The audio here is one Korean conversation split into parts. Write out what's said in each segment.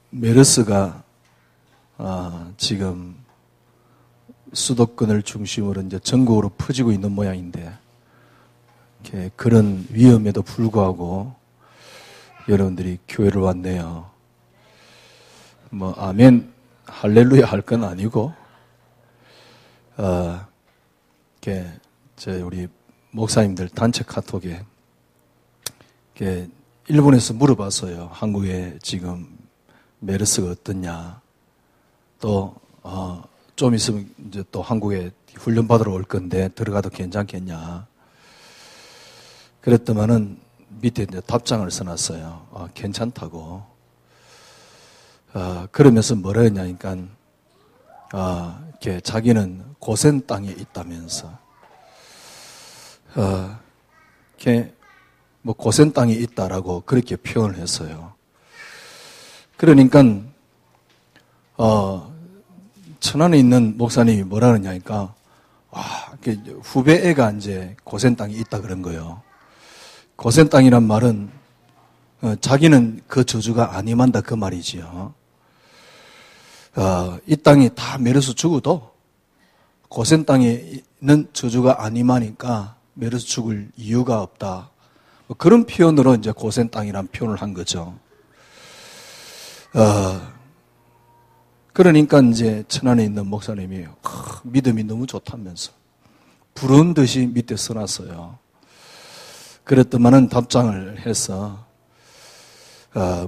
메르스가 지금 수도권을 중심으로 이제 전국으로 퍼지고 있는 모양인데, 그런 위험에도 불구하고 여러분들이 교회를 왔네요. 뭐 아멘 할렐루야 할 건 아니고, 우리 목사님들 단체 카톡에 일본에서 물어봤어요. 한국에 지금 메르스가 어떠냐. 또 좀 있으면 이제 또 한국에 훈련 받으러 올 건데 들어가도 괜찮겠냐. 그랬더만은 밑에 이제 답장을 써놨어요. 괜찮다고. 그러면서 뭐라 했냐니까, 자기는 고센 땅에 있다면서, 뭐 고센 땅에 있다라고 그렇게 표현을 했어요. 그러니까, 천안에 있는 목사님이 뭐라 그러냐니까, 후배 애가 이제 고센 땅에 있다 그런 거예요. 고센 땅이란 말은, 자기는 그 저주가 안 임한다 그 말이지요. 이 땅이 다 메르스 죽어도 고센 땅에 있는 저주가 안 임하니까 메르스 죽을 이유가 없다. 뭐 그런 표현으로 이제 고센 땅이란 표현을 한 거죠. 그러니까 이제 천안에 있는 목사님이 믿음이 너무 좋다면서 부른 듯이 밑에 써놨어요. 그랬더만은 답장을 해서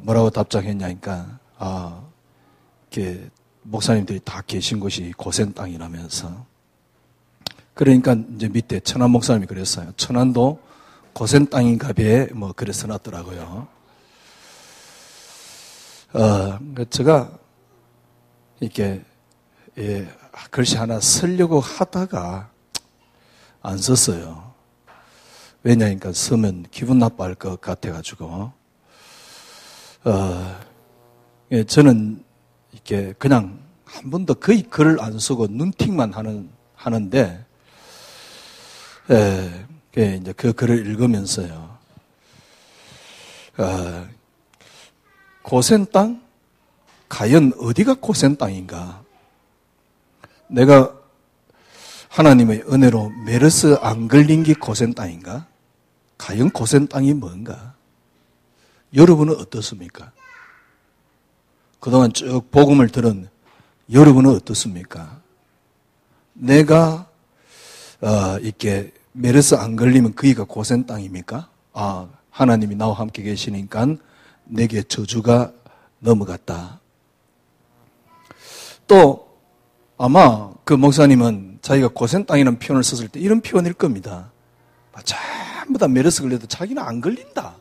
뭐라고 답장했냐니까, 목사님들이 다 계신 곳이 고센 땅이라면서. 그러니까 이제 밑에 천안 목사님이 그랬어요. 천안도 고센 땅인가 봐, 뭐 그래서 놨더라고요. 제가 이렇게 글씨 하나 쓰려고 하다가 안 썼어요. 왜냐니까 쓰면 기분 나빠할 것 같아가지고. 저는 이렇게 그냥 한 번도 거의 글을 안 쓰고 눈팅만 하는데, 이제 그 글을 읽으면서요. 고센 땅? 과연 어디가 고센 땅인가? 내가 하나님의 은혜로 메르스 안 걸린 게 고센 땅인가? 과연 고센 땅이 뭔가? 여러분은 어떻습니까? 그동안 쭉 복음을 들은 여러분은 어떻습니까? 내가 이렇게 메르스 안 걸리면 그이가 고센 땅입니까? 하나님이 나와 함께 계시니까 내게 저주가 넘어갔다. 또 아마 그 목사님은 자기가 고센 땅이라는 표현을 썼을 때 이런 표현일 겁니다. 전부 다 메르스 걸려도 자기는 안 걸린다.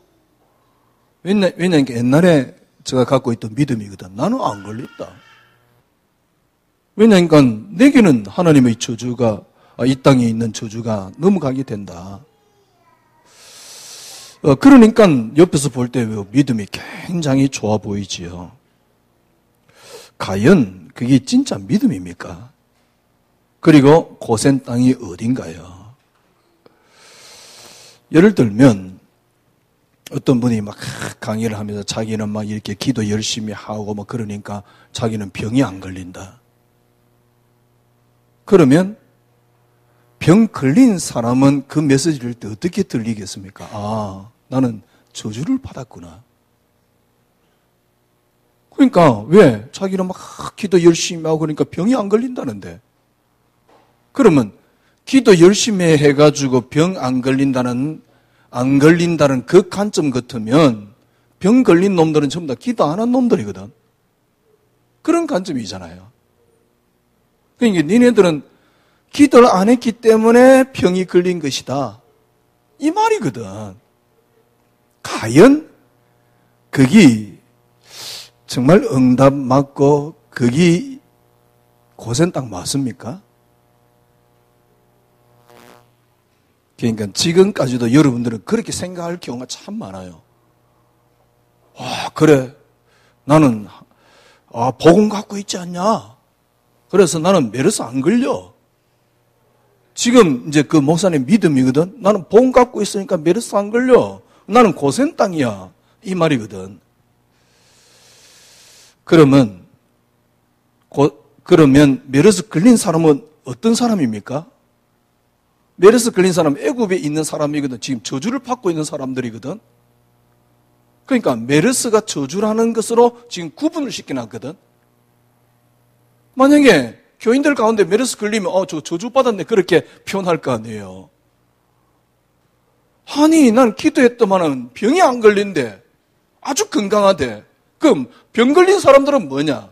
왜냐면 옛날에 제가 갖고 있던 믿음이거든. 나는 안 걸린다. 왜냐니까 내게는 하나님의 저주가, 이 땅에 있는 저주가 넘어가게 된다. 그러니까 옆에서 볼 때 믿음이 굉장히 좋아 보이지요. 과연 그게 진짜 믿음입니까? 그리고 고센 땅이 어딘가요? 예를 들면 어떤 분이 막 강의를 하면서 자기는 막 이렇게 기도 열심히 하고 뭐 그러니까 자기는 병이 안 걸린다. 그러면 병 걸린 사람은 그 메시지를 때 어떻게 들리겠습니까? 나는 저주를 받았구나. 그러니까 왜? 자기는 막 기도 열심히 하고 그러니까 병이 안 걸린다는데. 그러면 기도 열심히 해가지고 병 안 걸린다는 그 관점 같으면 병 걸린 놈들은 전부 다 기도 안 한 놈들이거든. 그런 관점이잖아요. 그러니까 니네들은 기도를 안 했기 때문에 병이 걸린 것이다. 이 말이거든. 과연 그게 정말 응답 맞고 그게 고센 땅 맞습니까? 그러니까 지금까지도 여러분들은 그렇게 생각할 경우가 참 많아요. 그래. 나는 복음 갖고 있지 않냐? 그래서 나는 메르스 안 걸려. 지금 이제 그 목사님 믿음이거든. 나는 복음 갖고 있으니까 메르스 안 걸려. 나는 고센 땅이야. 이 말이거든. 그러면 메르스 걸린 사람은 어떤 사람입니까? 메르스 걸린 사람은 애굽에 있는 사람이거든. 지금 저주를 받고 있는 사람들이거든. 그러니까 메르스가 저주라는 것으로 지금 구분을 시켜놨거든. 만약에 교인들 가운데 메르스 걸리면 저 저주 받았네 그렇게 표현할 거 아니에요. 아니 난 기도했더만은 병이 안 걸린대. 아주 건강하대. 그럼 병 걸린 사람들은 뭐냐?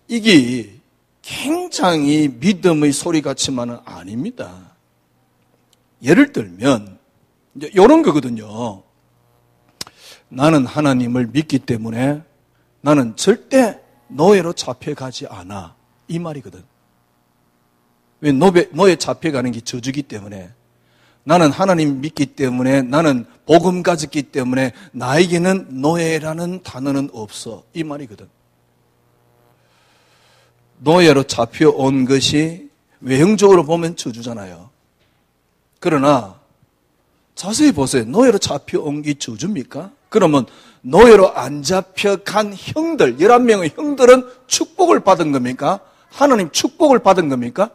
이게 굉장히 믿음의 소리 같지만은 아닙니다. 예를 들면 이제 이런 거거든요. 나는 하나님을 믿기 때문에 나는 절대 노예로 잡혀가지 않아. 이 말이거든. 왜 노예 잡혀가는 게 저주기 때문에 나는 하나님 믿기 때문에 나는 복음 가졌기 때문에 나에게는 노예라는 단어는 없어. 이 말이거든. 노예로 잡혀온 것이 외형적으로 보면 저주잖아요. 그러나 자세히 보세요. 노예로 잡혀온 게 저주입니까? 그러면 노예로 안 잡혀간 형들, 11명의 형들은 축복을 받은 겁니까? 하나님 축복을 받은 겁니까?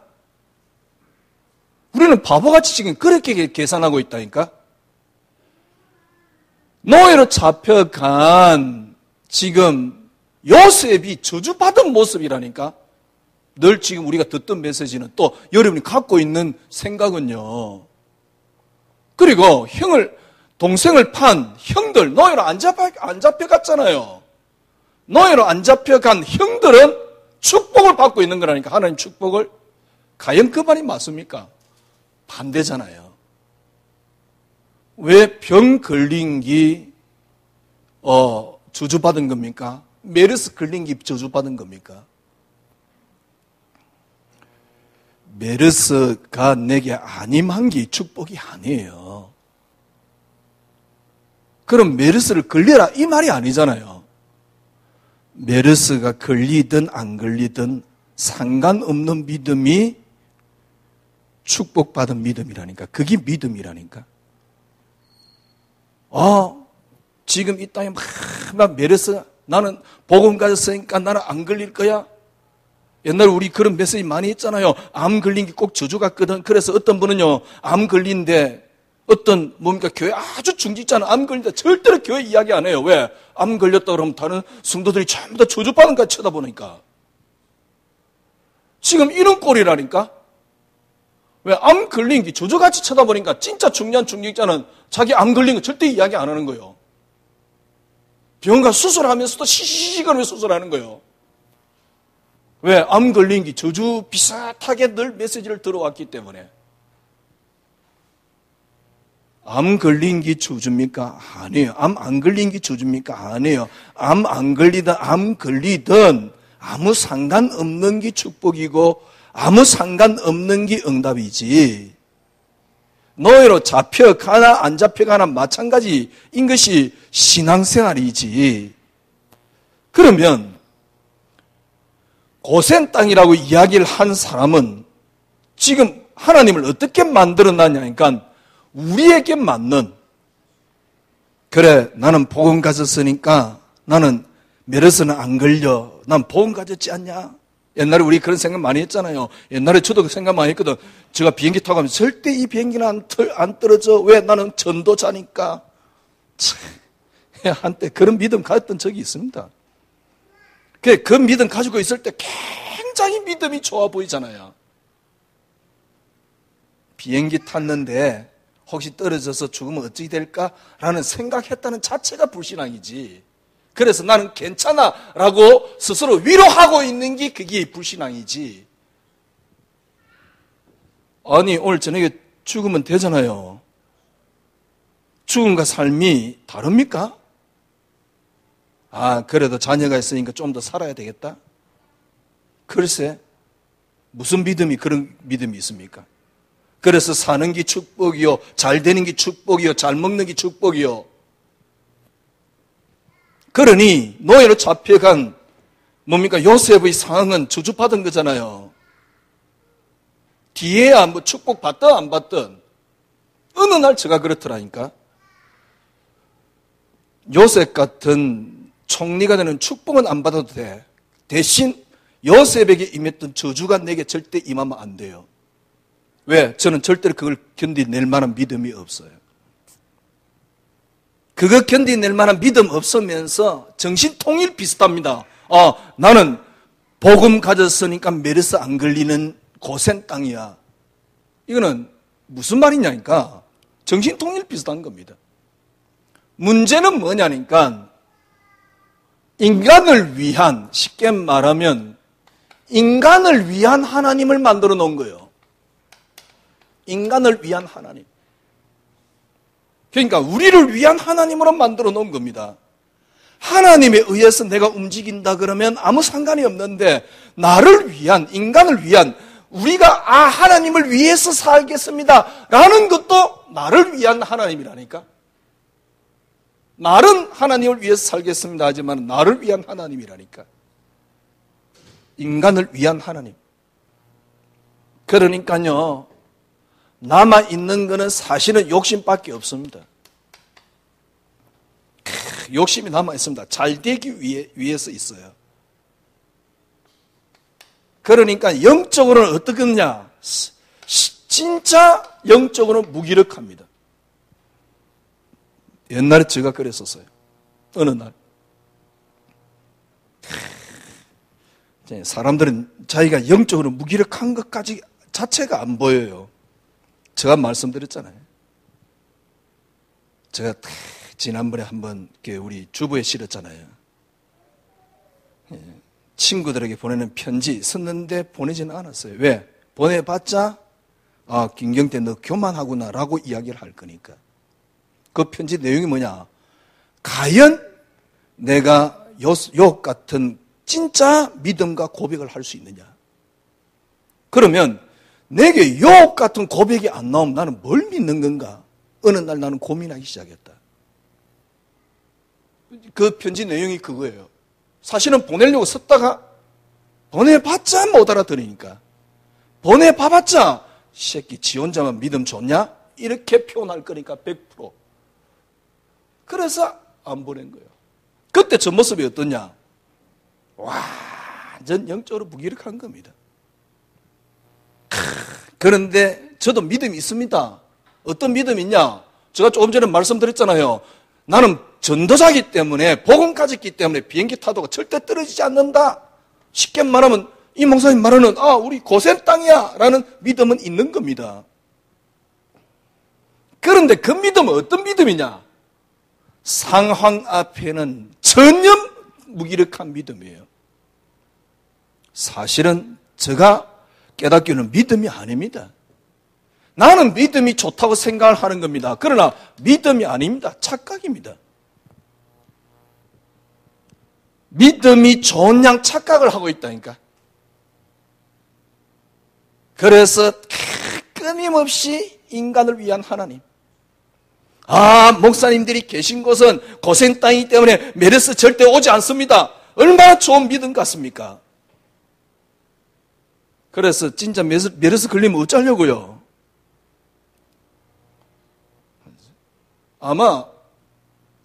우리는 바보같이 지금 그렇게 계산하고 있다니까? 노예로 잡혀간 지금 요셉이 저주받은 모습이라니까? 늘 지금 우리가 듣던 메시지는 또 여러분이 갖고 있는 생각은요. 그리고 동생을 판 형들, 노예로 안 잡혀갔잖아요. 노예로 안 잡혀간 형들은 축복을 받고 있는 거라니까, 하나님 축복을. 과연 그 말이 맞습니까? 반대잖아요. 왜 병 걸린 게 저주받은 겁니까? 메르스 걸린 게 저주받은 겁니까? 메르스가 내게 안 임한 게 축복이 아니에요. 그럼 메르스를 걸려라 이 말이 아니잖아요. 메르스가 걸리든 안 걸리든 상관없는 믿음이 축복받은 믿음이라니까. 그게 믿음이라니까. 지금 이 땅에 막 메르스, 나는 복음 가졌으니까 나는 안 걸릴 거야. 옛날에 우리 그런 메시지 많이 했잖아요. 암 걸린 게 꼭 저주 같거든. 그래서 어떤 분은요, 암 걸린데 뭡니까? 교회 아주 중직자는 암 걸린다. 절대로 교회 이야기 안 해요. 왜? 암 걸렸다 그러면 다른 성도들이 전부 다 저주받은 것 쳐다보니까. 지금 이런 꼴이라니까? 왜? 암 걸린 게 저주같이 쳐다보니까 진짜 중요한 중직자는 자기 암 걸린 거 절대 이야기 안 하는 거예요. 병원 가 수술하면서도 시시시거리며 수술하는 거예요. 왜? 암 걸린 게 저주 비슷하게 늘 메시지를 들어왔기 때문에. 암 걸린 게 저주입니까? 아니에요. 암 안 걸린 게 저주입니까? 아니에요. 암 안 걸리든 암 걸리든 아무 상관없는 게 축복이고 아무 상관없는 게 응답이지. 노예로 잡혀가나 안 잡혀가나 마찬가지인 것이 신앙생활이지. 그러면 고센 땅이라고 이야기를 한 사람은 지금 하나님을 어떻게 만들어놨냐니까 우리에게 맞는, 그래 나는 복음 가졌으니까 나는 메르스는 안 걸려. 난 복음 가졌지 않냐? 옛날에 우리 그런 생각 많이 했잖아요. 옛날에 저도 그 생각 많이 했거든. 제가 비행기 타고 가면 절대 이 비행기는 안 떨어져. 왜? 나는 전도자니까. 한때 그런 믿음 가졌던 적이 있습니다. 그 믿음 가지고 있을 때 굉장히 믿음이 좋아 보이잖아요. 비행기 탔는데 혹시 떨어져서 죽으면 어찌 될까라는 생각했다는 자체가 불신앙이지. 그래서 나는 괜찮아 라고 스스로 위로하고 있는 게 그게 불신앙이지. 아니 오늘 저녁에 죽으면 되잖아요. 죽음과 삶이 다릅니까? 그래도 자녀가 있으니까 좀 더 살아야 되겠다? 글쎄, 무슨 믿음이 그런 믿음이 있습니까? 그래서 사는 게 축복이요, 잘 되는 게 축복이요, 잘 먹는 게 축복이요. 그러니 노예로 잡혀간 뭡니까? 요셉의 상황은 저주받은 거잖아요. 뒤에야 뭐 축복 받든 안 받든 어느 날 제가 그렇더라니까. 요셉 같은 총리가 되는 축복은 안 받아도 돼. 대신 요셉에게 임했던 저주가 내게 절대 임하면 안 돼요. 왜? 저는 절대로 그걸 견디낼 만한 믿음이 없어요. 그거 견디낼 만한 믿음 없으면서 정신통일 비슷합니다. 나는 복음 가졌으니까 메르스 안 걸리는 고센 땅이야. 이거는 무슨 말이냐니까 정신통일 비슷한 겁니다. 문제는 뭐냐니까 인간을 위한, 쉽게 말하면 인간을 위한 하나님을 만들어 놓은 거예요. 인간을 위한 하나님. 그러니까 우리를 위한 하나님으로 만들어 놓은 겁니다. 하나님에 의해서 내가 움직인다 그러면 아무 상관이 없는데 나를 위한, 인간을 위한, 우리가 하나님을 위해서 살겠습니다 라는 것도 나를 위한 하나님이라니까. 말은 하나님을 위해서 살겠습니다 하지만 나를 위한 하나님이라니까. 인간을 위한 하나님. 그러니까요, 남아있는 것은 사실은 욕심밖에 없습니다. 욕심이 남아있습니다. 잘 되기 위해서 있어요. 그러니까 영적으로는 어떻게 하느냐? 진짜 영적으로는 무기력합니다. 옛날에 제가 그랬었어요. 어느 날. 사람들은 자기가 영적으로 무기력한 것까지 자체가 안 보여요. 제가 말씀드렸잖아요. 제가 지난번에 한번 우리 주부에 실었잖아요. 친구들에게 보내는 편지 썼는데 보내지는 않았어요. 왜? 보내봤자 김경태 너 교만하구나 라고 이야기를 할 거니까. 그 편지 내용이 뭐냐? 과연 내가 욥 같은 진짜 믿음과 고백을 할 수 있느냐? 그러면 내게 욥 같은 고백이 안 나오면 나는 뭘 믿는 건가? 어느 날 나는 고민하기 시작했다. 그 편지 내용이 그거예요. 사실은 보내려고 썼다가 보내봤자 못 알아들으니까. 보내봐봤자 새끼 지 혼자만 믿음 좋냐? 이렇게 표현할 거니까 100%. 그래서 안 보낸 거예요. 그때 저 모습이 어떠냐? 완전 영적으로 무기력한 겁니다. 그런데 저도 믿음이 있습니다. 어떤 믿음이 있냐? 제가 조금 전에 말씀드렸잖아요. 나는 전도자이기 때문에 복음 가졌기 때문에 비행기 타도가 절대 떨어지지 않는다. 쉽게 말하면 이 목사님 말하는 우리 고센 땅이야 라는 믿음은 있는 겁니다. 그런데 그 믿음은 어떤 믿음이냐? 상황 앞에는 전혀 무기력한 믿음이에요. 사실은 제가 깨닫기는 믿음이 아닙니다. 나는 믿음이 좋다고 생각을 하는 겁니다. 그러나 믿음이 아닙니다. 착각입니다. 믿음이 좋은 양 착각을 하고 있다니까. 그래서 끊임없이 인간을 위한 하나님. 목사님들이 계신 곳은 고센 땅이기 때문에 메르스 절대 오지 않습니다. 얼마나 좋은 믿음 같습니까? 그래서 진짜 메르스 걸리면 어쩌려고요? 아마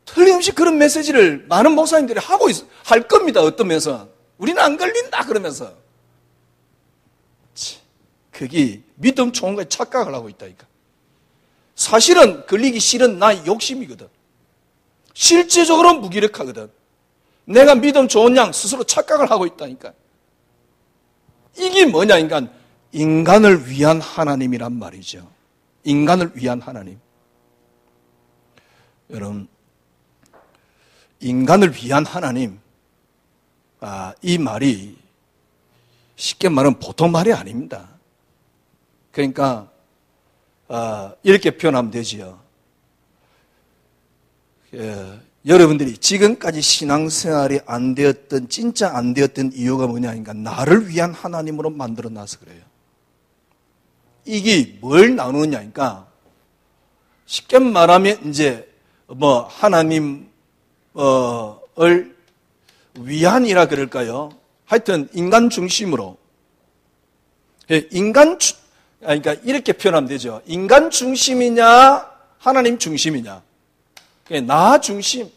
틀림없이 그런 메시지를 많은 목사님들이 할 겁니다. 어떤 면에서. 우리는 안 걸린다 그러면서. 그게 믿음 좋은 거에 착각을 하고 있다니까. 사실은 걸리기 싫은 나의 욕심이거든. 실제적으로 무기력하거든. 내가 믿음 좋은 양 스스로 착각을 하고 있다니까. 이게 뭐냐, 인간을 위한 하나님이란 말이죠. 인간을 위한 하나님. 여러분, 인간을 위한 하나님, 이 말이 쉽게 말하면 보통 말이 아닙니다. 그러니까 이렇게 표현하면 되지요. 여러분들이 지금까지 신앙생활이 안 되었던, 진짜 안 되었던 이유가 뭐냐, 나를 위한 하나님으로 만들어 놔서 그래요. 이게 뭘 나누느냐, 쉽게 말하면 이제 하나님을 위한이라 그럴까요? 하여튼 인간 중심으로. 그러니까 이렇게 표현하면 되죠. 인간 중심이냐, 하나님 중심이냐. 나 중심.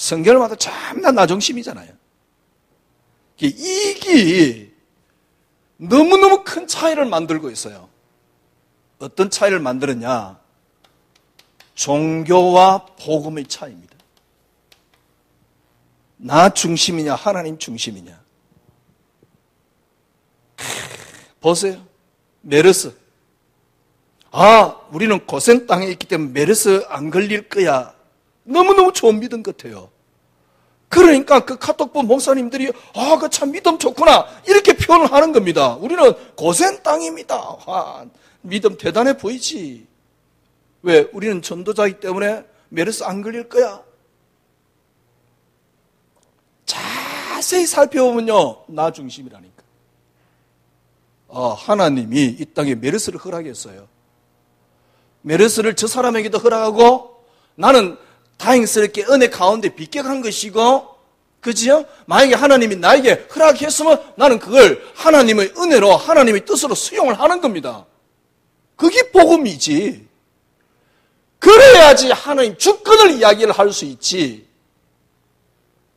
성결마다 참나 나중심이잖아요. 이게 너무너무 큰 차이를 만들고 있어요. 어떤 차이를 만들었냐? 종교와 복음의 차이입니다. 나 중심이냐 하나님 중심이냐. 보세요. 메르스. 우리는 고센 땅에 있기 때문에 메르스 안 걸릴 거야. 너무너무 좋은 믿음 같아요. 그러니까 그 카톡본 목사님들이 그 참 믿음 좋구나 이렇게 표현을 하는 겁니다. 우리는 고센 땅입니다. 믿음 대단해 보이지. 왜? 우리는 전도자이기 때문에 메르스 안 걸릴 거야. 자세히 살펴보면요, 나 중심이라니까. 하나님이 이 땅에 메르스를 허락했어요. 메르스를 저 사람에게도 허락하고 나는 다행스럽게 은혜 가운데 비껴간 것이고, 그지요? 만약에 하나님이 나에게 허락했으면 나는 그걸 하나님의 은혜로 하나님의 뜻으로 수용을 하는 겁니다. 그게 복음이지. 그래야지 하나님 주권을 이야기를 할 수 있지.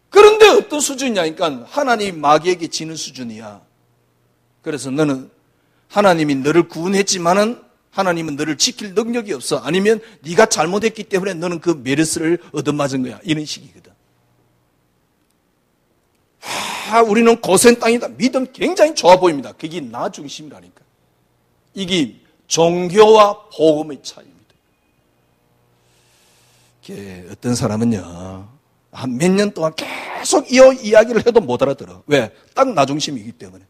그런데 어떤 수준이냐니까 하나님 마귀에게 지는 수준이야. 그래서 너는 하나님이 너를 구원했지만은 하나님은 너를 지킬 능력이 없어. 아니면 네가 잘못했기 때문에 너는 그 메르스를 얻어맞은 거야. 이런 식이거든. 우리는 고센 땅이다. 믿음 굉장히 좋아 보입니다. 그게 나 중심이라니까. 이게 종교와 복음의 차이입니다. 어떤 사람은요, 한 몇 년 동안 계속 이 이야기를 해도 못 알아들어. 왜? 딱 나 중심이기 때문에.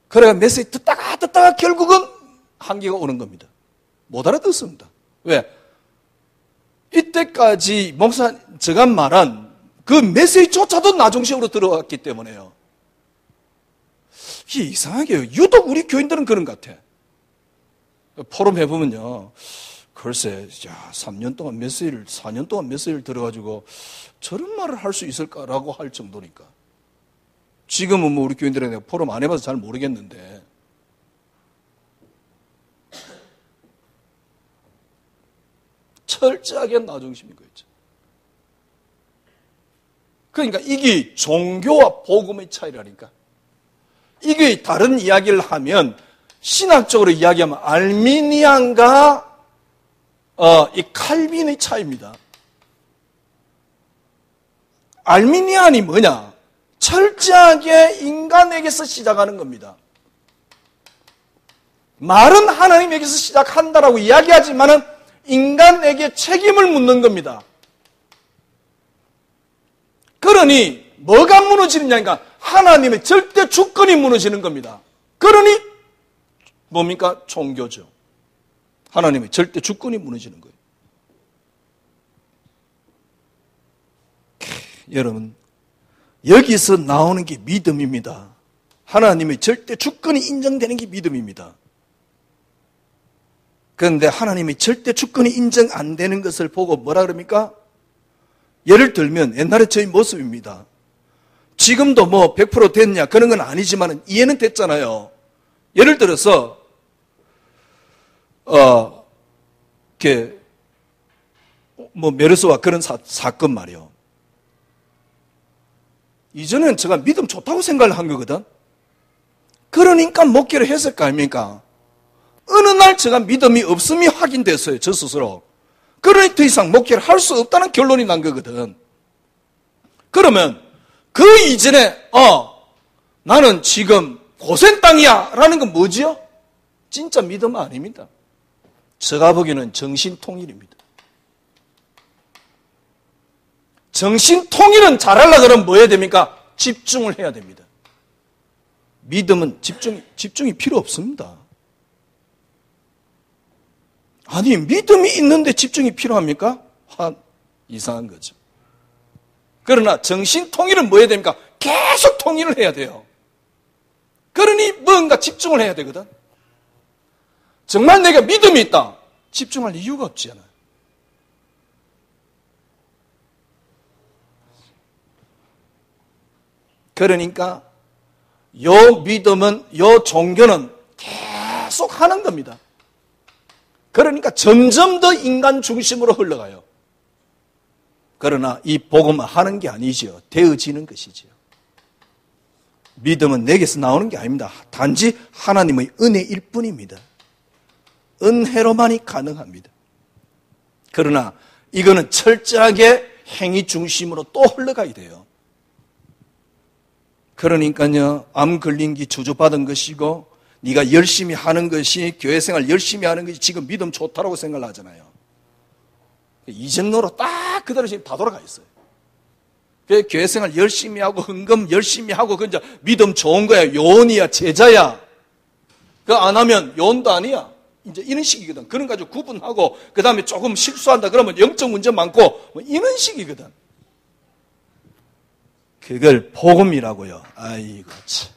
그래야 메시지 듣다가 결국은 한계가 오는 겁니다. 못 알아듣습니다. 왜? 이때까지 제가 말한 그 메시지조차도 나 중심으로 들어왔기 때문에요. 이게 이상하게 유독 우리 교인들은 그런 것 같아. 포럼 해보면요, 글쎄, 3년 동안 메시지를, 4년 동안 메시지를 들어가지고 저런 말을 할 수 있을까라고 할 정도니까. 지금은 우리 교인들은 내가 포럼 안 해봐서 잘 모르겠는데, 철저하게 나 중심인 거였죠. 그러니까 이게 종교와 복음의 차이라니까. 이게 다른 이야기를 하면, 신학적으로 이야기하면 알미니안과 이 칼빈의 차이입니다. 알미니안이 뭐냐? 철저하게 인간에게서 시작하는 겁니다. 말은 하나님에게서 시작한다라고 이야기하지만은 인간에게 책임을 묻는 겁니다. 그러니 뭐가 무너지느냐니까 하나님의 절대 주권이 무너지는 겁니다. 그러니 뭡니까? 종교죠. 하나님의 절대 주권이 무너지는 거예요. 여러분, 여기서 나오는 게 믿음입니다. 하나님의 절대 주권이 인정되는 게 믿음입니다. 그런데 하나님의 절대 주권이 인정 안 되는 것을 보고 뭐라 그럽니까? 예를 들면 옛날에 저희 모습입니다. 지금도 100% 됐냐 그런 건 아니지만 이해는 됐잖아요. 예를 들어서 메르스와 그런 사건 말이요. 이전에는 제가 믿음 좋다고 생각을 한 거거든. 그러니까 목회를 했을 거 아닙니까? 어느 날 제가 믿음이 없음이 확인됐어요. 저 스스로. 그러니 더 이상 목회를 할 수 없다는 결론이 난 거거든. 그러면 그 이전에 나는 지금 고센 땅이야 라는 건 뭐지요? 진짜 믿음 아닙니다. 제가 보기에는 정신통일입니다. 정신통일은 잘하려고 그러면 뭐 해야 됩니까? 집중을 해야 됩니다. 믿음은 집중이 필요 없습니다. 아니, 믿음이 있는데 집중이 필요합니까? 이상한 거죠. 그러나 정신통일은 뭐 해야 됩니까? 계속 통일을 해야 돼요. 그러니 뭔가 집중을 해야 되거든. 정말 내가 믿음이 있다. 집중할 이유가 없잖아요. 그러니까 요 믿음은, 요 종교는 계속 하는 겁니다. 그러니까 점점 더 인간 중심으로 흘러가요. 그러나 이 복음은 하는 게 아니죠. 되어지는 것이지요. 믿음은 내게서 나오는 게 아닙니다. 단지 하나님의 은혜일 뿐입니다. 은혜로만이 가능합니다. 그러나 이거는 철저하게 행위 중심으로 또 흘러가야 돼요. 그러니까요, 암 걸린 게 주주받은 것이고 네가 열심히 하는 것이, 교회 생활 열심히 하는 것이 지금 믿음 좋다라고 생각을 하잖아요. 이전로로 딱 그대로 지금 다 돌아가 있어요. 교회 생활 열심히 하고 헌금 열심히 하고 그 이제 믿음 좋은 거야. 요원이야, 제자야. 그거 안 하면 요원도 아니야. 이제 이런 식이거든. 그런 가지고 구분하고 그 다음에 조금 실수한다 그러면 영적 문제 많고 뭐 이런 식이거든. 그걸 복음이라고요. 아이고 참.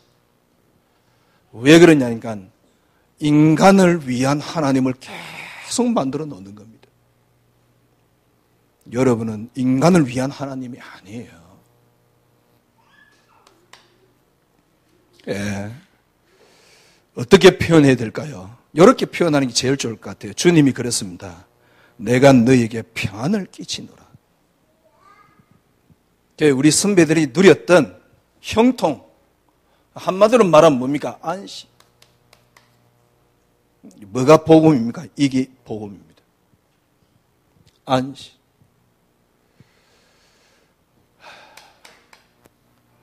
왜 그러냐니까 인간을 위한 하나님을 계속 만들어 놓는 겁니다. 여러분은 인간을 위한 하나님이 아니에요. 예. 어떻게 표현해야 될까요? 이렇게 표현하는 게 제일 좋을 것 같아요. 주님이 그랬습니다. 내가 너에게 평안을 끼치노라. 우리 선배들이 누렸던 형통, 한마디로 말하면 뭡니까? 안식. 뭐가 복음입니까? 이게 복음입니다. 안식.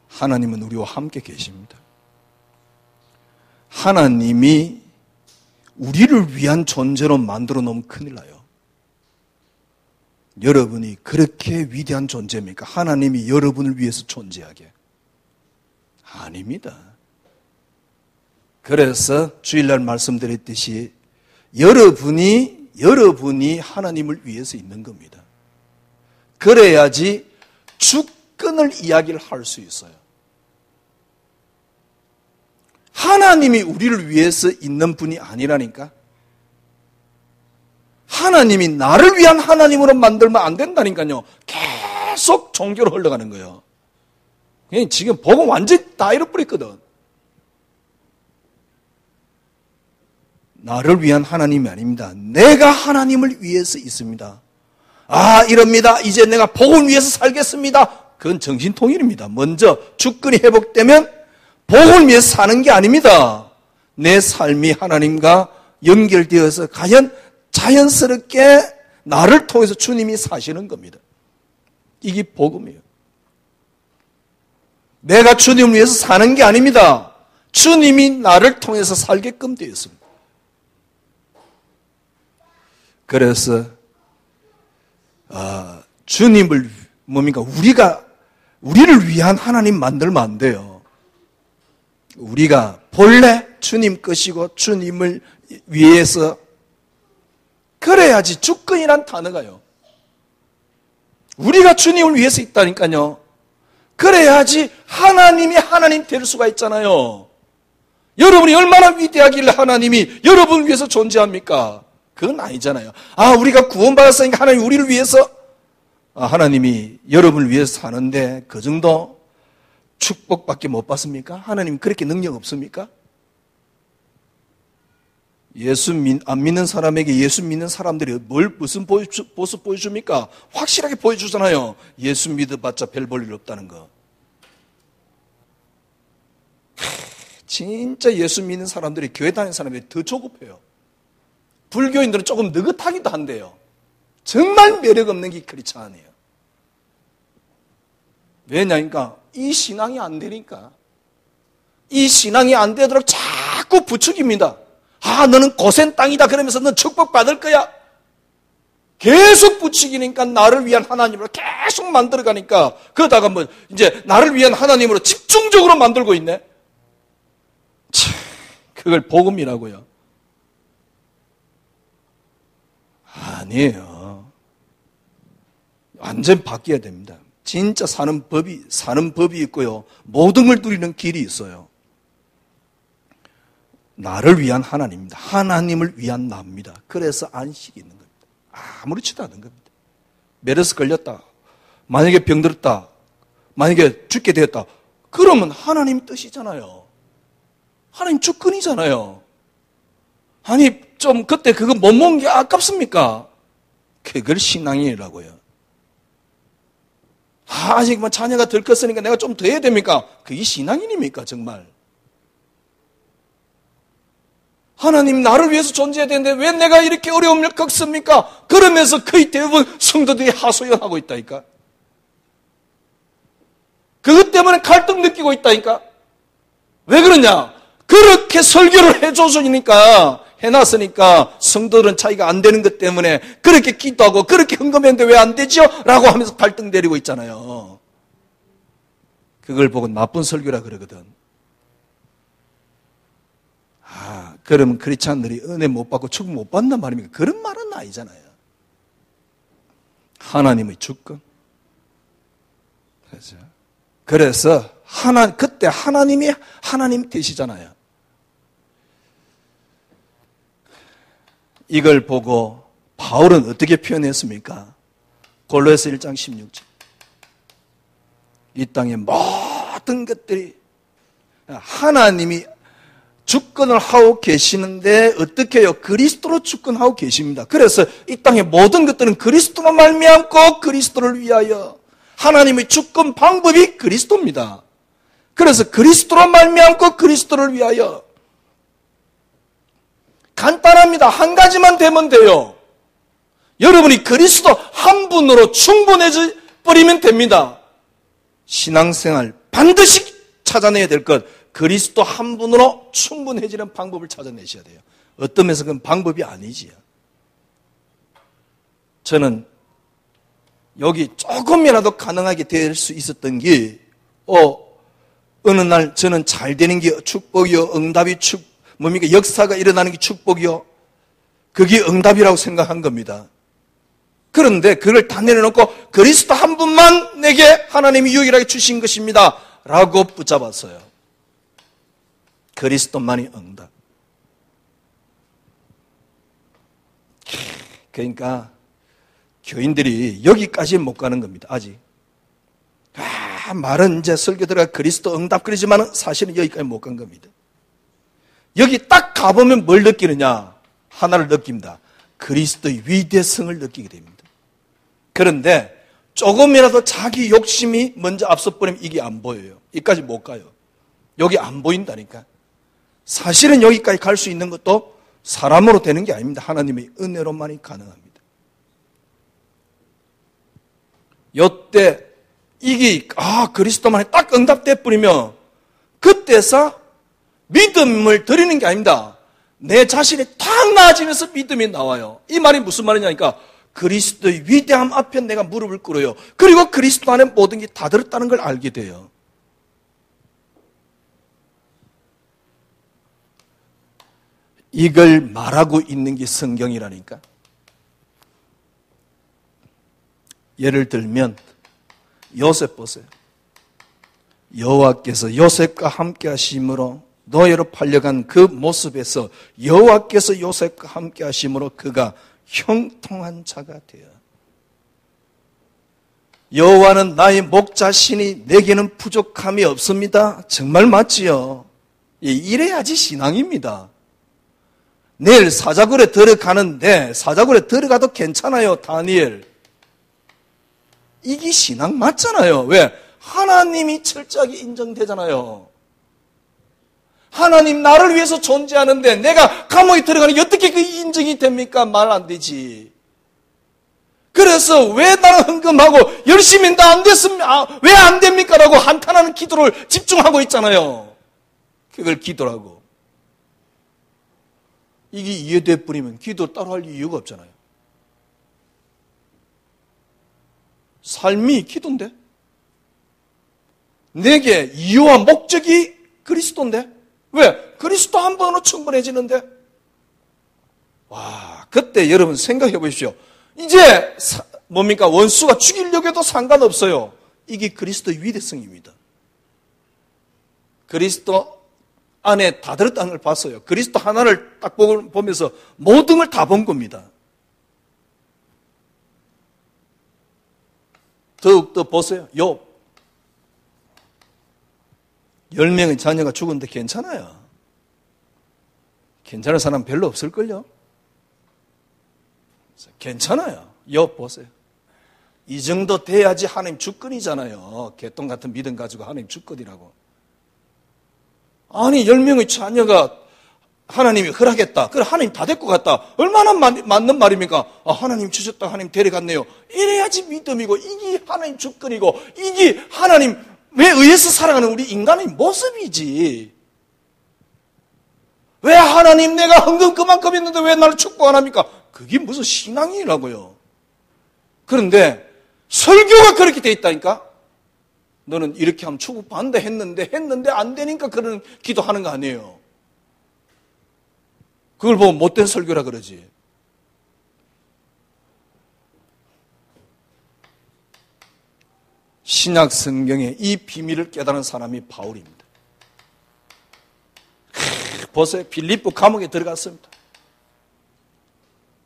하나님은 우리와 함께 계십니다. 하나님이 우리를 위한 존재로 만들어 놓으면 큰일 나요. 여러분이 그렇게 위대한 존재입니까? 하나님이 여러분을 위해서 존재하게. 아닙니다. 그래서 주일날 말씀드렸듯이 여러분이 하나님을 위해서 있는 겁니다. 그래야지 주권을 이야기를 할 수 있어요. 하나님이 우리를 위해서 있는 분이 아니라니까. 하나님이 나를 위한 하나님으로 만들면 안 된다니까요. 계속 종교로 흘러가는 거예요. 지금 복음 완전히 다 잃어버렸거든. 나를 위한 하나님이 아닙니다. 내가 하나님을 위해서 있습니다. 아, 이럽니다. 이제 내가 복음 위해서 살겠습니다. 그건 정신통일입니다. 먼저 주권이 회복되면 복음을 위해서 사는 게 아닙니다. 내 삶이 하나님과 연결되어서 과연 자연스럽게 나를 통해서 주님이 사시는 겁니다. 이게 복음이에요. 내가 주님을 위해서 사는 게 아닙니다. 주님이 나를 통해서 살게끔 되었습니다. 그래서 주님을 뭡니까? 우리를 위한 하나님 만들면 안 돼요. 우리가 본래 주님 것이고 주님을 위해서 그래야지 주권이란 단어가요. 우리가 주님을 위해서 있다니까요. 그래야지 하나님이 하나님 될 수가 있잖아요. 여러분이 얼마나 위대하길래 하나님이 여러분을 위해서 존재합니까? 그건 아니잖아요. 아, 우리가 구원받았으니까 하나님 우리를 위해서, 하나님이 여러분을 위해서 사는데 그 정도 축복밖에 못 받습니까? 하나님 그렇게 능력 없습니까? 안 믿는 사람에게 예수 믿는 사람들이 무슨 모습 보여줍니까? 확실하게 보여주잖아요. 예수 믿어봤자 별 볼 일 없다는 거. 진짜 예수 믿는 사람들이, 교회 다니는 사람들이 더 조급해요. 불교인들은 조금 느긋하기도 한데요. 정말 매력 없는 게 크리스찬이에요. 왜냐니까 이 신앙이 안 되니까. 이 신앙이 안 되도록 자꾸 부추깁니다. 아, 너는 고센 땅이다 그러면서 넌 축복받을 거야. 계속 부추기니까 나를 위한 하나님으로 계속 만들어가니까 그러다가 뭐 이제 나를 위한 하나님으로 집중적으로 만들고 있네. 참, 그걸 복음이라고요. 아니에요. 완전 바뀌어야 됩니다. 진짜 사는 법이 있고요. 모든 걸 누리는 길이 있어요. 나를 위한 하나님입니다. 하나님을 위한 나입니다. 그래서 안식이 있는 겁니다. 아무렇지도 않은 겁니다. 메르스 걸렸다. 만약에 병들었다. 만약에 죽게 되었다. 그러면 하나님 뜻이잖아요. 하나님 주권이잖아요. 아니 좀 그때 그거 못 먹은 게 아깝습니까? 그걸 신앙이라고요. 아직 뭐 자녀가 덜 컸으니까 내가 좀 더 해야 됩니까? 그게 신앙인입니까, 정말? 하나님 나를 위해서 존재해야 되는데 왜 내가 이렇게 어려움을 겪습니까? 그러면서 거의 대부분 성도들이 하소연하고 있다니까. 그것 때문에 갈등 느끼고 있다니까. 왜 그러냐? 그렇게 설교를 해줬으니까, 해놨으니까 성도들은 차이가 안 되는 것 때문에 그렇게 기도하고 그렇게 헌금했는데 왜 안 되죠? 라고 하면서 갈등 내리고 있잖아요. 그걸 보고 나쁜 설교라 그러거든. 그러면 크리스찬들이 은혜 못 받고 축복 못 받는단 말입니까? 그런 말은 아니잖아요. 하나님의 주권. 그래서 그때 하나님이 하나님 되시잖아요. 이걸 보고 바울은 어떻게 표현했습니까? 골로새 1장 16절. 이 땅의 모든 것들이 하나님이 주권을 하고 계시는데 어떻게 해요? 그리스도로 주권하고 계십니다. 그래서 이 땅의 모든 것들은 그리스도로 말미암고 그리스도를 위하여 하나님의 주권 방법이 그리스도입니다. 그래서 그리스도로 말미암고 그리스도를 위하여 간단합니다. 한 가지만 되면 돼요. 여러분이 그리스도 한 분으로 충분해져 버리면 됩니다. 신앙생활 반드시 찾아내야 될 것, 그리스도 한 분으로 충분해지는 방법을 찾아내셔야 돼요. 어떤 면에서 그건 방법이 아니지요. 저는 여기 조금이라도 가능하게 될 수 있었던 게 어느 날 저는 잘 되는 게 축복이요, 응답이 뭡니까? 역사가 일어나는 게 축복이요. 그게 응답이라고 생각한 겁니다. 그런데 그걸 다 내려놓고 그리스도 한 분만 내게 하나님이 유일하게 주신 것입니다. 라고 붙잡았어요. 그리스도만이 응답. 그러니까 교인들이 여기까지 못 가는 겁니다. 아직. 말은 이제 설교 들어가 그리스도 응답 그러지만 사실은 여기까지 못 간 겁니다. 여기 딱 가보면 뭘 느끼느냐? 하나를 느낍니다. 그리스도의 위대성을 느끼게 됩니다. 그런데 조금이라도 자기 욕심이 먼저 앞서버리면 이게 안 보여요. 여기까지 못 가요. 여기 안 보인다니까. 사실은 여기까지 갈 수 있는 것도 사람으로 되는 게 아닙니다. 하나님의 은혜로만이 가능합니다. 요때 이게 그리스도만이 딱 응답돼 버리면 그때서 믿음을 드리는 게 아닙니다. 내 자신이 탁 나아지면서 믿음이 나와요. 이 말이 무슨 말이냐니까 그리스도의 위대함 앞에 내가 무릎을 꿇어요. 그리고 그리스도 안에 모든 게 다 들었다는 걸 알게 돼요. 이걸 말하고 있는 게 성경이라니까. 예를 들면 요셉 보세요. 여호와께서 요셉과 함께 하심으로 노예로 팔려간 그 모습에서 여호와께서 요셉과 함께 하심으로 그가 형통한 자가 되어 여호와는 나의 목자시니 내게는 부족함이 없습니다. 정말 맞지요? 이래야지 신앙입니다. 내일 사자굴에 들어가는데 사자굴에 들어가도 괜찮아요. 다니엘. 이게 신앙 맞잖아요. 왜? 하나님이 철저하게 인정되잖아요. 하나님 나를 위해서 존재하는데 내가 감옥에 들어가는 게 어떻게 그 인정이 됩니까? 말 안 되지. 그래서 왜 나는 헌금하고 열심히 다 안 됐습니까? 왜 안 됩니까? 라고 한탄하는 기도를 집중하고 있잖아요. 그걸 기도라고. 이게 이해돼 버리면 기도 따로 할 이유가 없잖아요. 삶이 기도인데? 내게 이유와 목적이 그리스도인데? 왜? 그리스도 한 번으로 충분해지는데? 와, 그때 여러분 생각해 보십시오. 이제 뭡니까? 원수가 죽이려고 해도 상관없어요. 이게 그리스도의 위대성입니다. 그리스도 안에 다 들었다는 걸 봤어요. 그리스도 하나를 딱 보면서 모든 걸 다 본 겁니다. 더욱더 보세요. 욥. 10명의 자녀가 죽었는데 괜찮아요. 괜찮은 사람 별로 없을걸요? 괜찮아요. 욥 보세요. 이 정도 돼야지 하나님 주권이잖아요. 개똥 같은 믿음 가지고 하나님 주권이라고. 아니 10명의 자녀가 하나님이 허락했다. 그래 하나님 다 데리고 갔다. 얼마나 맞는 말입니까? 하나님 주셨다. 하나님 데려갔네요. 이래야지 믿음이고 이게 하나님 주권이고 이게 하나님에 의해서 살아가는 우리 인간의 모습이지. 왜 하나님 내가 헌금 그만큼 했는데 왜 나를 축복 안 합니까? 그게 무슨 신앙이라고요. 그런데 설교가 그렇게 돼 있다니까? 너는 이렇게 하면 축복받는다 했는데 안 되니까 그런 기도하는 거 아니에요. 그걸 보고 못된 설교라 그러지. 신약 성경에 이 비밀을 깨달은 사람이 바울입니다. 보세요. 빌립보 감옥에 들어갔습니다.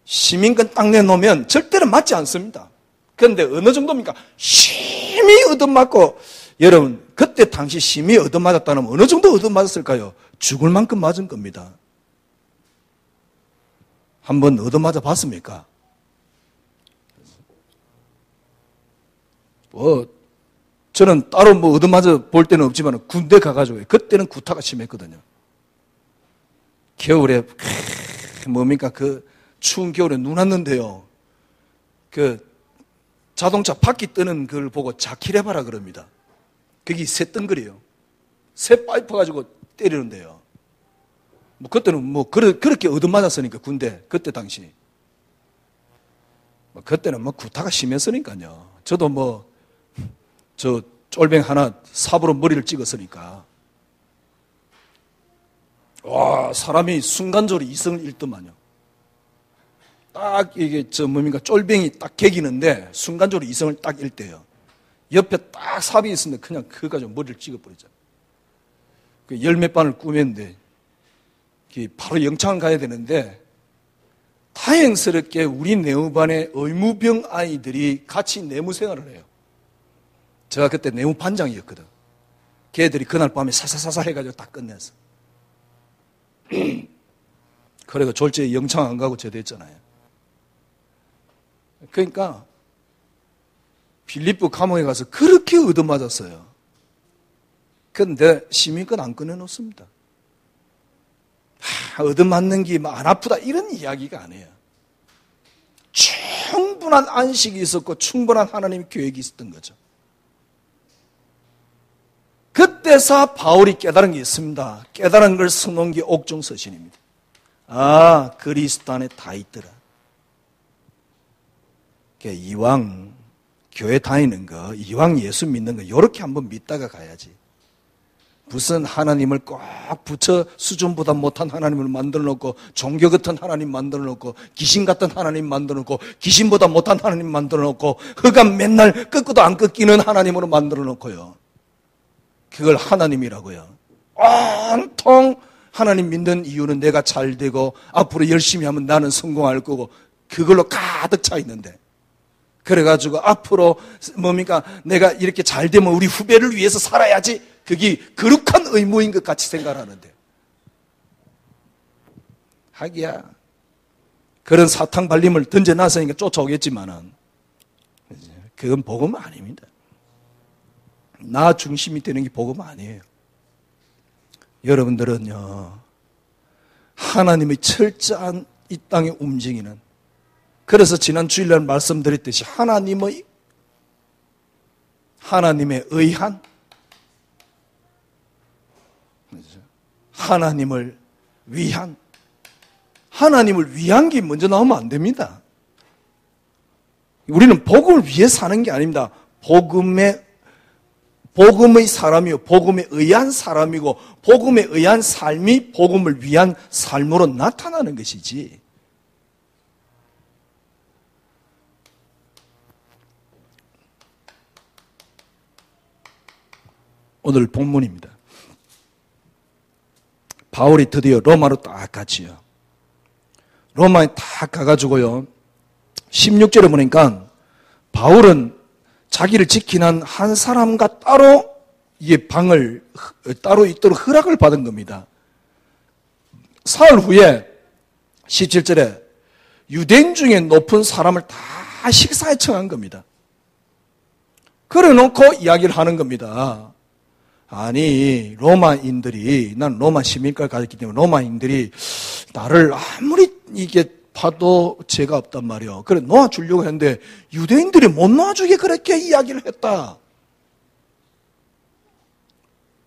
시민권 딱 내놓으면 절대로 맞지 않습니다. 그런데 어느 정도입니까? 심히 얻어맞고, 여러분 그때 당시 심히 얻어맞았다면 어느 정도 얻어맞았을까요? 죽을 만큼 맞은 겁니다. 한번 얻어맞아 봤습니까? 저는 따로 얻어맞아 볼 때는 없지만 군대 가가지고 그때는 구타가 심했거든요. 겨울에 뭡니까 그 추운 겨울에 눈 왔는데요. 그 자동차 바퀴 뜨는 걸 보고 자키레바라 그럽니다. 거기 새 덩거리예요. 새 파이프 가지고 때리는데요. 그때는 그렇게 얻어맞았으니까 군대 그때 당시. 그때는 구타가 심했으니까요. 저도 저 쫄병 하나 삽으로 머리를 찍었으니까. 와, 사람이 순간적으로 이성을 잃더만요. 딱 이게 쫄병이 딱 개기는데 순간적으로 이성을 딱 잃대요. 옆에 딱 삽이 있었는데 그냥 그거 가지고 머리를 찍어버리잖아요. 열 몇 반을 꾸몄는데 바로 영창을 가야 되는데 다행스럽게 우리 내무반의 의무병 아이들이 같이 내무 생활을 해요. 제가 그때 내무반장이었거든. 걔들이 그날 밤에 사사사사 해가지고 다 끝냈어. 그래가 졸지에 영창 안 가고 제대했잖아요. 그러니까 빌립보 감옥에 가서 그렇게 얻어맞았어요. 그런데 시민권 안 꺼내놓습니다. 얻어맞는 게 안 아프다 이런 이야기가 아니에요. 충분한 안식이 있었고 충분한 하나님의 계획이 있었던 거죠. 그때서 바울이 깨달은 게 있습니다. 깨달은 걸 써놓은 게 옥중서신입니다. 그리스도 안에 다 있더라. 이왕 교회 다니는 거, 이왕 예수 믿는 거 이렇게 한번 믿다가 가야지. 무슨 하나님을 꼭 부처 수준보다 못한 하나님을 만들어 놓고 종교 같은 하나님 만들어 놓고 귀신 같은 하나님 만들어 놓고 귀신보다 못한 하나님 만들어 놓고 흑암 맨날 꺾어도 안 꺾이는 하나님으로 만들어 놓고요. 그걸 하나님이라고요. 온통 하나님 믿는 이유는 내가 잘 되고 앞으로 열심히 하면 나는 성공할 거고 그걸로 가득 차 있는데 그래가지고 앞으로 내가 이렇게 잘 되면 우리 후배를 위해서 살아야지 그게 거룩한 의무인 것 같이 생각하는데 하기야 그런 사탕 발림을 던져놨으니까 쫓아오겠지만은 그건 복음 아닙니다. 나 중심이 되는 게 복음 아니에요. 여러분들은요 하나님의 철저한 이 땅에 움직이는 그래서 지난 주일날 말씀드렸듯이 하나님의 의한 하나님을 위한 게 먼저 나오면 안 됩니다. 우리는 복음을 위해 사는 게 아닙니다. 복음의 사람이요 복음에 의한 사람이고 복음에 의한 삶이 복음을 위한 삶으로 나타나는 것이지. 오늘 본문입니다. 바울이 드디어 로마로 딱 갔지요. 로마에 딱 가가지고요. 16절에 보니까 바울은 자기를 지키는 한 사람과 따로 이 방을 따로 있도록 허락을 받은 겁니다. 사흘 후에 17절에 유대인 중에 높은 사람을 다 식사에 청한 겁니다. 그래 놓고 이야기를 하는 겁니다. 아니, 로마인들이, 난 로마 시민권을 가졌기 때문에 로마인들이 나를 아무리 이게 봐도 죄가 없단 말이에요. 그래, 놓아주려고 했는데 유대인들이 못 놓아주게 그렇게 이야기를 했다.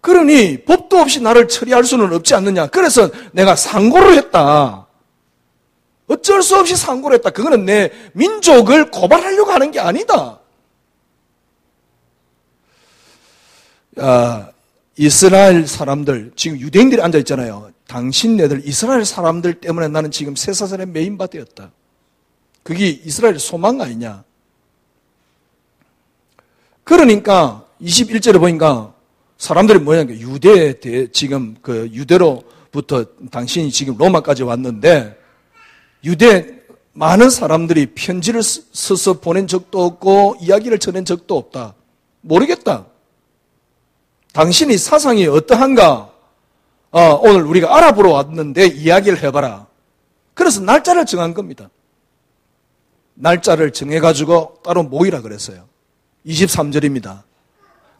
그러니 법도 없이 나를 처리할 수는 없지 않느냐. 그래서 내가 상고를 했다. 어쩔 수 없이 상고를 했다. 그거는 내 민족을 고발하려고 하는 게 아니다. 이스라엘 사람들, 지금 유대인들이 앉아있잖아요. 당신네들 이스라엘 사람들 때문에 나는 지금 쇠사슬에 매인바 되었다. 그게 이스라엘 소망 아니냐. 그러니까 21절에 보니까 사람들이 뭐냐면 지금 그 유대로부터 당신이 지금 로마까지 왔는데 유대 많은 사람들이 편지를 써서 보낸 적도 없고 이야기를 전한 적도 없다. 모르겠다. 당신이 사상이 어떠한가? 오늘 우리가 알아보러 왔는데 이야기를 해봐라. 그래서 날짜를 정한 겁니다. 날짜를 정해가지고 따로 모이라 그랬어요. 23절입니다.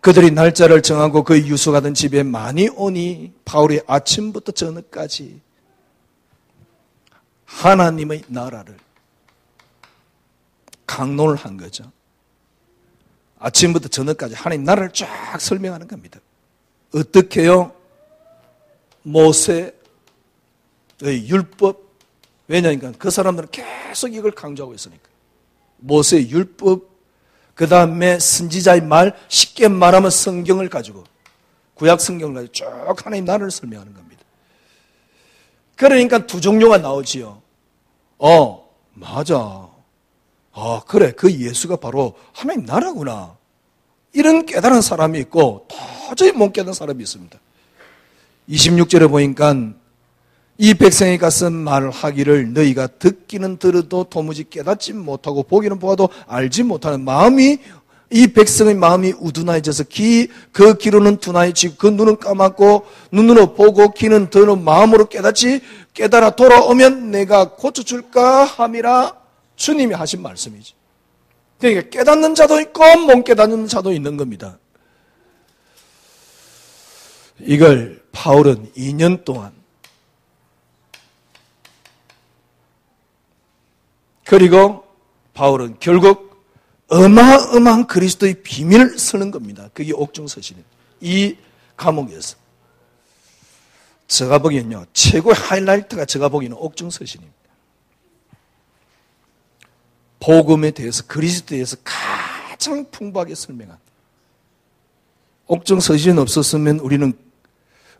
그들이 날짜를 정하고 그의 유숙하던 집에 많이 오니 바울이 아침부터 저녁까지 하나님의 나라를 강론을 한 거죠. 아침부터 저녁까지 하나님 나라를 쫙 설명하는 겁니다. 어떻게요? 모세의 율법. 왜냐니까 그 사람들은 계속 이걸 강조하고 있으니까. 모세의 율법, 그 다음에 선지자의 말, 쉽게 말하면 성경을 가지고, 구약 성경을 가지고 쭉 하나님 나라를 설명하는 겁니다. 그러니까 두 종류가 나오지요. 맞아. 그래. 그 예수가 바로 하나님 나라구나. 이런 깨달은 사람이 있고 도저히 못 깨달은 사람이 있습니다. 26절에 보니까 이 백성이 가서 말하기를 너희가 듣기는 들어도 도무지 깨닫지 못하고 보기는 보아도 알지 못하는 마음이 이 백성의 마음이 우둔해져서 그 귀로는 둔해지고 그 눈은 까맣고 눈으로 보고 귀는 듣는 마음으로 깨달아 돌아오면 내가 고쳐줄까 함이라 주님이 하신 말씀이지. 그러니까 깨닫는 자도 있고 못 깨닫는 자도 있는 겁니다. 이걸 바울은 2년 동안 그리고 바울은 결국 어마어마한 그리스도의 비밀을 쓰는 겁니다. 그게 옥중서신입니다. 이 과목에서 제가 보기엔요 최고의 하이라이트가 제가 보기에는 옥중서신입니다. 복음에 대해서 그리스도에 대해서 가장 풍부하게 설명한 옥중서신이 없었으면 우리는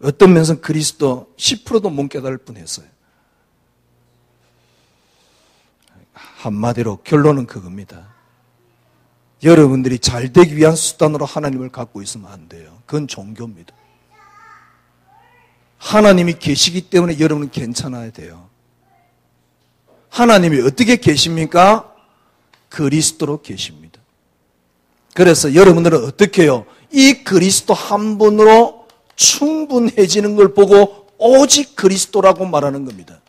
어떤 면에서 그리스도 10%도 못 깨달을 뻔했어요. 한마디로 결론은 그겁니다. 여러분들이 잘 되기 위한 수단으로 하나님을 갖고 있으면 안 돼요. 그건 종교입니다. 하나님이 계시기 때문에 여러분은 괜찮아야 돼요. 하나님이 어떻게 계십니까? 그리스도로 계십니다. 그래서 여러분들은 어떻게 해요? 이 그리스도 한 분으로 충분해지는 걸 보고 오직 그리스도라고 말하는 겁니다.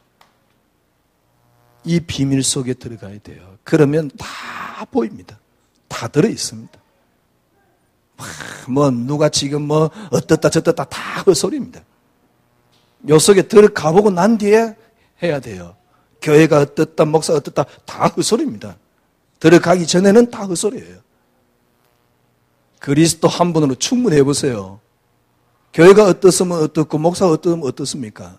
이 비밀 속에 들어가야 돼요. 그러면 다 보입니다. 다 들어있습니다. 누가 지금 어떻다 저떻다 다 헛소리입니다. 요 속에 들어가보고 난 뒤에 해야 돼요. 교회가 어떻다 목사가 어떻다 다 헛소리입니다. 들어가기 전에는 다 헛소리예요. 그리스도 한 분으로 충분해 보세요. 교회가 어떻으면 어떻고 목사가 어떻으면 어떻습니까?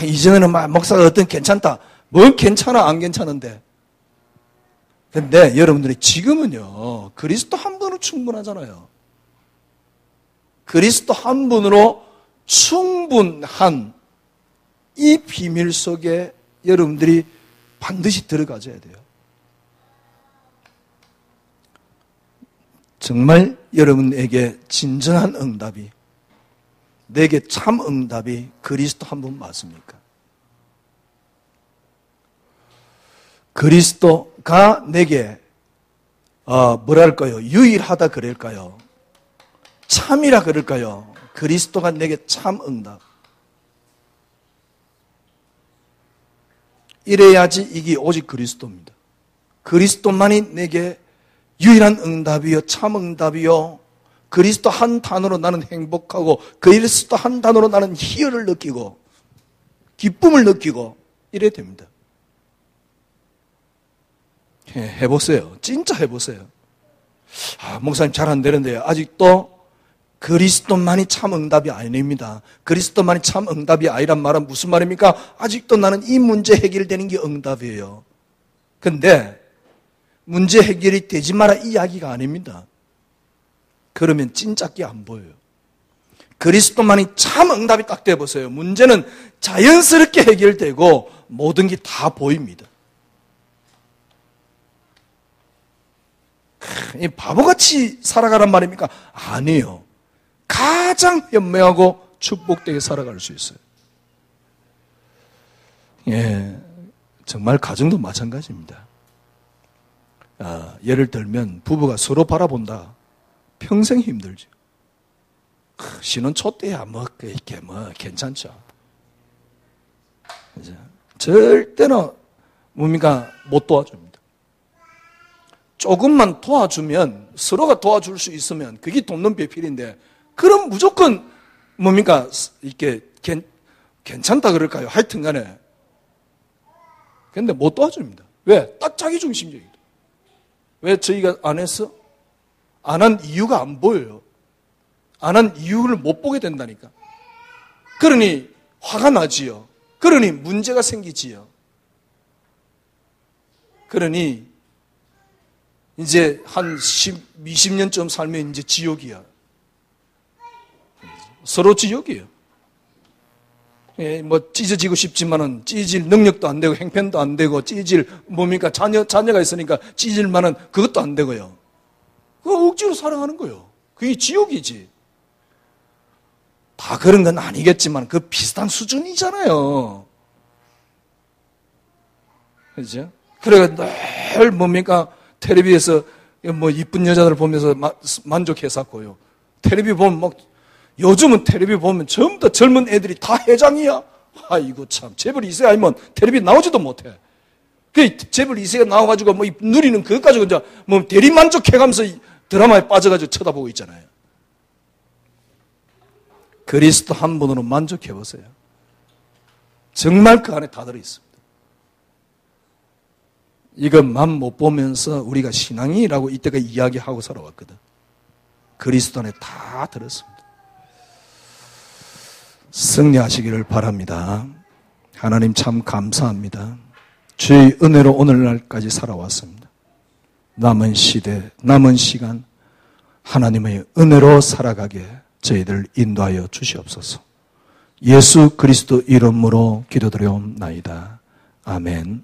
이전에는 목사가 어떤 괜찮다. 뭘 괜찮아 안 괜찮은데. 근데 여러분들이 지금은요 그리스도 한 분으로 충분하잖아요. 그리스도 한 분으로 충분한 이 비밀 속에 여러분들이 반드시 들어가줘야 돼요. 정말 여러분에게 진정한 응답이, 내게 참 응답이 그리스도 한 분 맞습니까? 그리스도가 내게 뭐랄까요? 유일하다 그럴까요? 참이라 그럴까요? 그리스도가 내게 참 응답. 이래야지 이게 오직 그리스도입니다. 그리스도만이 내게 유일한 응답이요, 참 응답이요, 그리스도 한 단어로 나는 행복하고 그리스도 한 단어로 나는 희열을 느끼고 기쁨을 느끼고 이래야 됩니다. 해보세요. 진짜 해보세요. 목사님 잘 안 되는데요. 아직도 그리스도만이 참 응답이 아닙니다. 그리스도만이 참 응답이 아니란 말은 무슨 말입니까? 아직도 나는 이 문제 해결되는 게 응답이에요. 근데 문제 해결이 되지 마라 이 이야기가 아닙니다. 그러면 찐짝이 안 보여요. 그리스도만이 참 응답이 딱 돼보세요. 문제는 자연스럽게 해결되고 모든 게 다 보입니다. 바보같이 살아가란 말입니까? 아니에요. 가장 현명하고 축복되게 살아갈 수 있어요. 예, 정말 가정도 마찬가지입니다. 예를 들면 부부가 서로 바라본다. 평생 힘들죠. 신혼 초 때야 이렇게 괜찮죠. 그죠? 절대로 뭡니까 못 도와줍니다. 조금만 도와주면 서로가 도와줄 수 있으면 그게 돕는 배필인데 그럼 무조건 뭡니까 이렇게 괜찮다 그럴까요? 하여튼간에 근데 못 도와줍니다. 왜? 딱 자기 중심적이다. 왜 저희가 안 했어? 안 한 이유가 안 보여요. 안 한 이유를 못 보게 된다니까. 그러니 화가 나지요. 그러니 문제가 생기지요. 그러니 이제 한 20년쯤 살면 이제 지옥이야. 서로 지옥이에요. 예, 찢어지고 싶지만은 찢어질 능력도 안 되고 행편도 안 되고 찢어질 뭡니까 자녀가 있으니까 찢어질 만한 그것도 안 되고요. 그거 억지로 사랑하는 거예요. 그게 지옥이지. 다 그런 건 아니겠지만 그 비슷한 수준이잖아요. 그렇죠? 그래가 늘 뭡니까 텔레비에서 이쁜 여자들 보면서 만족했었고요. 텔레비 보면 요즘은 텔레비 보면 전부 다 젊은 애들이 다 회장이야. 아이고 참 재벌 2세 아니면 텔레비 나오지도 못해. 그 재벌 2세가 나와가지고 누리는 그것 가지고 이제 대리만족해가면서 드라마에 빠져가지고 쳐다보고 있잖아요. 그리스도 한 분으로 만족해보세요. 정말 그 안에 다 들어있습니다. 이것만 못 보면서 우리가 신앙이라고 이때가 이야기하고 살아왔거든. 그리스도 안에 다 들었습니다. 승리하시기를 바랍니다. 하나님 참 감사합니다. 주의 은혜로 오늘날까지 살아왔습니다. 남은 시대, 남은 시간 하나님의 은혜로 살아가게 저희들 인도하여 주시옵소서. 예수 그리스도 이름으로 기도드려옵나이다. 아멘.